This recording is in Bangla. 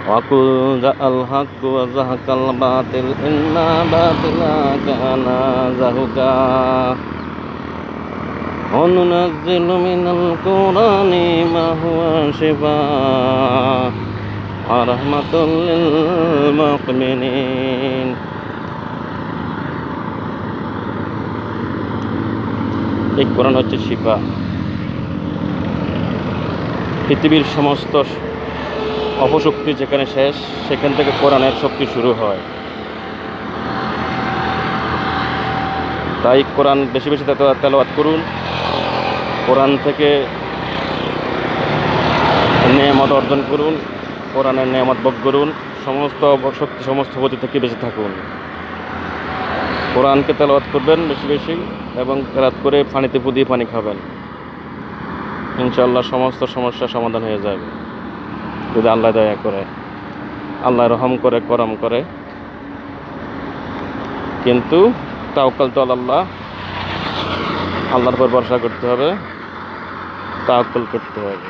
وقل جاء الحق وزهق الباطل إن الباطل كان زهوقا وننزل من القرآن ما هو شفاء ورحمة للمؤمنين এই কোরআন হচ্ছে শিফা। পৃথিবীর সমস্ত অপশক্তি যেখানে শেষ, সেখান থেকে কোরআনের শক্তি শুরু হয়। তাই কোরআন বেশি বেশি তেলাওয়াত করুন, কোরআন থেকে নেয়ামত অর্জন করুন, কোরআনের নেয়ামত ভোগ করুন, সমস্ত অপশক্তি সমস্ত ক্ষতি থেকে বেঁচে থাকুন। কোরআনকে তেলাওয়াত করবেন বেশি বেশি, এবং তেলাওয়াত করে পানিতে পুদিয়ে পানি খাবেন। ইনশাআল্লাহ সমস্ত সমস্যার সমাধান হয়ে যাবে যদি আল্লাহ দয়া করে, আল্লাহ রহম করে, করম করে। কিন্তু তাওয়াক্কাল তো আল্লাহ, আল্লাহর উপর ভরসা করতে হবে, তাওয়াক্কুল করতে হবে।